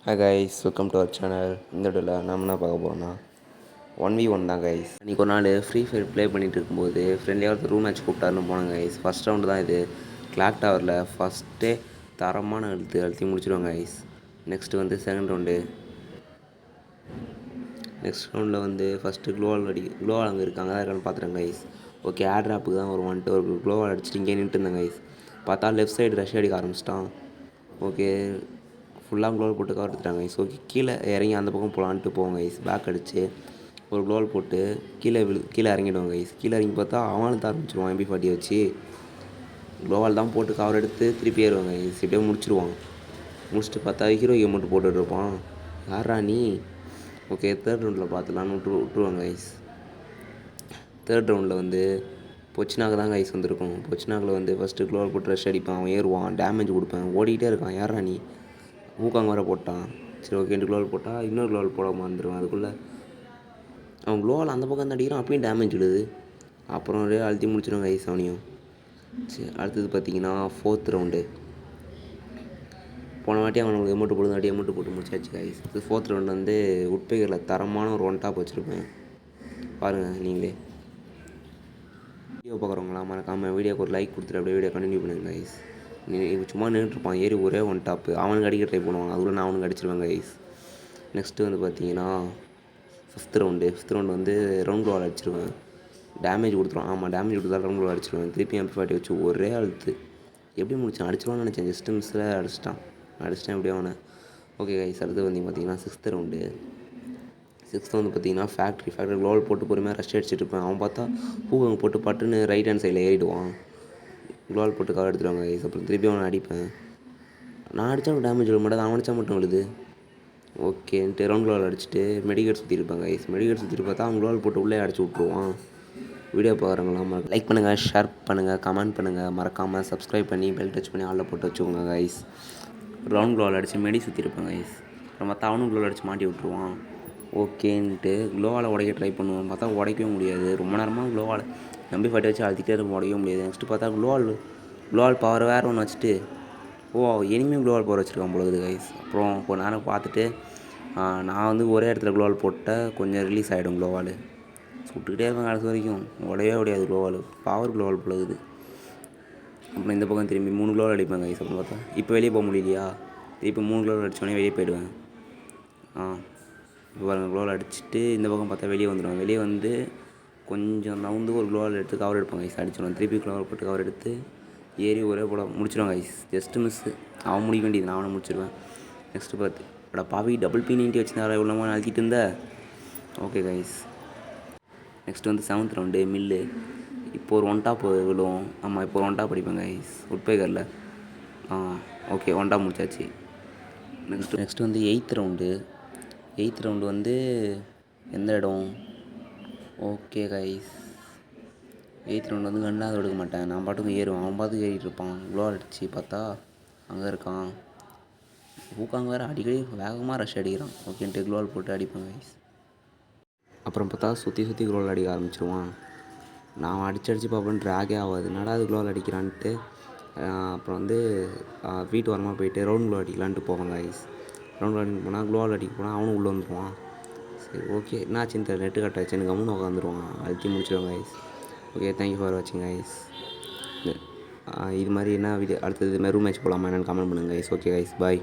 Hi guys, welcome to our channel. இந்த வீடியோவில் நம்ம என்ன பார்க்க போகிறோம்னா 1v1 தான் கைஸ். இன்றைக்கி ஒரு நாள் ஃப்ரீ ஃபயர் ப்ளே பண்ணிகிட்டு இருக்கும்போது ஃப்ரெண்ட்லியாக ஒருத்தர் ரூம் மேட்ச் கூப்பிட்டாருன்னு போனாங்க கைஸ். ஃபஸ்ட் ரவுண்டு தான் இது. கிளாக் டவரில் ஃபஸ்ட்டே தரமான அழுத்தி முடிச்சிடுவாங்க கைஸ். நெக்ஸ்ட்டு வந்து செகண்ட் ரவுண்டு. நெக்ஸ்ட் ரவுண்டில் வந்து ஃபஸ்ட்டு க்ளோவால் அங்கே இருக்காங்க தான் இருக்கான்னு பார்த்துட்டேன் கைஸ். ஓகே, ஏர் ட்ராப்புக்கு தான் ஒரு க்ளோவால் அடிச்சுட்டு இங்கே நின்றுட்டு இருந்தேன் கைஸ். பார்த்தா லெஃப்ட் சைடு ரஷ் அடிக்க ஆரம்பிச்சிட்டான். ஓகே, ஃபுல்லாக க்ளோவல் போட்டு கவர் எடுத்துட்டாங்க கைஸ். ஓகே, கீழே இறங்கி அந்த பக்கம் போகலான்ட்டு போவோம் கைஸ். பேக் அடித்து ஒரு க்ளோவல் போட்டு கீழே இறங்கிடுவாங்க கைஸ். கீழே இறங்கி பார்த்தா அவனுக்கு தான் ஆரம்பிச்சிடுவான் MP40 வச்சு. க்ளோவால் தான் போட்டு கவர் எடுத்து திருப்பி ஏறுவாங்க கைஸ். இப்படியே முடிச்சிடுவான். முடிச்சுட்டு பார்த்தா ஹீரோ கேம் மட்டும் போட்டுட்ருப்பான். யாரா நீ? ஓகே, தேர்ட் ரவுண்டில் பார்த்துலான்னு விட்டுருவாங்க கைஸ். தேர்ட் ரவுண்டில் வந்து பொச்சினாக்கு தான் கைஸ் வந்திருக்கும். பொச்சினாக்கில் வந்து ஃபஸ்ட்டு க்ளோவல் போட்டு ரஷ் அடிப்பான். அவன் ஏறுவான், டேமேஜ் கொடுப்பேன், ஓடிக்கிட்டே இருக்கான். யாரா நீ? ஊக்காங்க வர போட்டான். சரி, ஓகே, 2 க்ளோவல் போட்டால் இன்னொரு க்ளோவல் போடாமல் வந்துடுவேன். அதுக்குள்ளே அவன் க்ளோவல் அந்த பக்கம் அடிக்கிறான், அப்பயும் டேமேஜ் விடுது. அப்புறம் ஒரே அழுத்தி முடிச்சிடும் கைஸ் அவனையும். சரி, அடுத்தது பார்த்தீங்கன்னா ஃபோர்த் ரவுண்டு. போன வாட்டி அவனுக்கு எமௌண்ட் போட்டு முடிச்சாச்சு கைஸ். இது ஃபோர்த் ரவுண்டு வந்து உட்பேக்கரில் தரமான ஒரு ஒன் டாப் வச்சுருப்பேன். பாருங்கள் நீங்களே. வீடியோ பார்க்குறவங்களாம் மறக்காமல் வீடியோக்கு ஒரு லைக் கொடுத்துட்டு அப்படியே வீடியோ கண்டினியூ பண்ணுங்கள் கைஸ். சும்மா நின்றுட்டுருப்பான், ஏறி ஒரே ஒன் டாப்பு. அவனுக்கு அடிக்க ட்ரை பண்ணுவான், அதுக்குள்ளே நான் அவனுக்கு அடிச்சிருவேன் கைஸ். நெக்ஸ்ட்டு வந்து பார்த்தீங்கன்னா ஃபிஃப்த் ரவுண்டு வந்து ரவுண்ட் க்ளோவால் அடிச்சிருவேன். டேமேஜ் கொடுத்துருவான். ஆமாம், டேமேஜ் கொடுத்தா ரவுண்ட் க்ளோவால் அடிச்சிருவேன். திருப்பி MP40 வச்சு ஒரே அழுத்து. எப்படி முடிச்சான்? அடிச்சிருவான்னு நினச்சேன், ஜஸ்ட்டு மிஸ்ஸில் அடிச்சிட்டேன் எப்படியும் அவனை. ஓகே கைஸ், அடுத்து வந்து பார்த்தீங்கன்னா சிக்ஸ்த்து வந்து பார்த்தீங்கன்னா ஃபேக்ட்ரி க்ளோவல் போட்டு பொறுமையாக ரஷ் அடிச்சுட்டு இருப்பேன். அவன் பார்த்தா பூவங்க போட்டு பட்டுன்னு ரைட் ஹேண்ட் சைடில் ஏறிடுவான். க்ளோவல் போட்டு கவர் எடுத்துடுவாங்க கைஸ். அப்புறம் திருப்பி அவனை அடிப்பேன். நான் அடித்தா அவன் டேமேஜ் விட மாட்டேன், அவன் அடித்தா மட்டும் விழுது. ஓகேன்ட்டு ரவுண்ட் க்ளோவல் அடிச்சுட்டு மெடிக்கேட் சுற்றிருப்பாங்க கைஸ். மெடிக்கேட் சுற்றிட்டு பார்த்தா அவன் க்ளோவல் போட்டு உள்ளே அடிச்சு விட்ருவான். வீடியோ பார்க்குறவங்களாம் லைக் பண்ணுங்கள், ஷேர் பண்ணுங்கள், கமெண்ட் பண்ணுங்கள். மறக்காமல் சப்ஸ்கிரைப் பண்ணி பெல் டச் பண்ணி ஆளில் போட்டு வச்சுக்கோங்க கைஸ். ரவுண்ட் க்ளோவல் அடித்து மெடி சுற்றிருப்பாங்க கைஸ். அப்புறம் பார்த்தா அவனும் க்ளோவல் அடித்து மாட்டி விட்ருவான். ஓகேன்ட்டு க்ளோவால் உடைக்க ட்ரை பண்ணுவான். பார்த்தா உடைக்கவே முடியாது. ரொம்ப நேரமாக க்ளோவால் MP40 வச்சு அழுத்திட்டே இருக்கும், உடைக்கவே முடியாது. நெக்ஸ்ட்டு பார்த்தா க்ளோவால் பவர் வேறு ஒன்று வச்சுட்டு இனிமேல் க்ளோவால் பவர் வச்சுருக்கான் பொழுது கைஸ். அப்புறம் கொஞ்ச நேரம் பார்த்துட்டு நான் வந்து ஒரே இடத்துல க்ளோவால் போட்டால் கொஞ்சம் ரிலீஸ் ஆகிடும் க்ளோவால். சுட்டுக்கிட்டே இருப்பேன் கடைசி வரைக்கும், உடையவே உடையாது க்ளோவால். பவர் க்ளோவால் பொழுது. அப்புறம் இந்த பக்கம் திரும்பி 3 க்ளோவால் அடிப்பேன் கைஸ். அப்புறம் பார்த்தா இப்போ வெளியே போக முடியலையா, இப்போ 3 க்ளோவால் அடித்தோடனே வெளியே போயிடுவேன். இப்போ பாருங்கள், க்ளோவால் அடிச்சுட்டு இந்த பக்கம் பார்த்தா வெளியே வந்துடுவேன். வெளியே வந்து கொஞ்சம் நவுந்து ஒரு க்ளோவால் எடுத்து கவர் எடுப்பேன் கைஸ். அடிச்சிடுவேன். திருப்பி க்ளோவால் போட்டு கவர் எடுத்து ஏறி ஒரே போட முடிச்சிடுவேன் கைஸ். Just miss. அவன் முடிக்க வேண்டியது, நான் அவனை முடிச்சிடுவேன். நெக்ஸ்ட்டு பார்த்து பாவி டபுள் P90 வச்சுருந்தா இவ்வளோ அழுத்திட்டு இருந்தேன். ஓகே கைஸ், நெக்ஸ்ட்டு வந்து 7th ரவுண்டு மில்லு. இப்போ ஒரு ஒன் டாப் விழுவும். ஆமாம், இப்போ ஒரு ஒன் டாப் அடிப்பேன் கைஸ் உட்பேக்கரில். ஓகே, ஒன் டாப் முடிச்சாச்சு. நெக்ஸ்ட்டு வந்து 8th ரவுண்டு வந்து எந்த இடம்? ஓகே கைஸ், 8th ரவுண்டு வந்து கண்ணாக எடுக்க மாட்டேன். நான் பாட்டுக்கு ஏறுவேன். அவன் பாட்டுக்கு ஏறிட்டு இருப்பான். க்ளோவால் அடிச்சு பார்த்தா அங்கே இருக்கான். ஊக்காங்க வேறு அடிக்கடி வேகமாக ரஷ் அடிக்கிறான். ஓகேன்ட்டு க்ளோவால் போட்டு அடிப்பேன் கைஸ். அப்புறம் பார்த்தா சுற்றி க்ளோவால் அடிக்க ஆரம்பிச்சிருவான். நான் அடித்து பார்ப்பேன், ட்ராகே ஆகாது. என்னடா அது க்ளோவால் அடிக்கிறான்ட்டு அப்புறம் வந்து வீட்டு வரமாக போயிட்டு ரவுண்ட் க்ளோவ் அடிக்கலான்ட்டு போவாங்க கைஸ். ரவுண்ட் அடிக்க போனால் க்ளோவால் அடிக்க போனால் அவனும் உள்ளே வந்துடுவான். சரி, ஓகே, என்னாச்சுன்னு தெரியல, நெட்டு கட் ஆச்சு. எனக்கு கம்முன்னு உட்காந்துருவான். அழுத்தி முடிச்சிடுவாங்க கைஸ். ஓகே, தேங்க்யூ ஃபார் வாட்சிங் கைஸ். இது மாதிரி என்ன வீடியோ அடுத்தது இது மாதிரி ரூம் மேட்ச் போகலாமா என்னென்னு கமெண்ட் பண்ணுங்கள் கைஸ். ஓகே கைஸ், பாய்.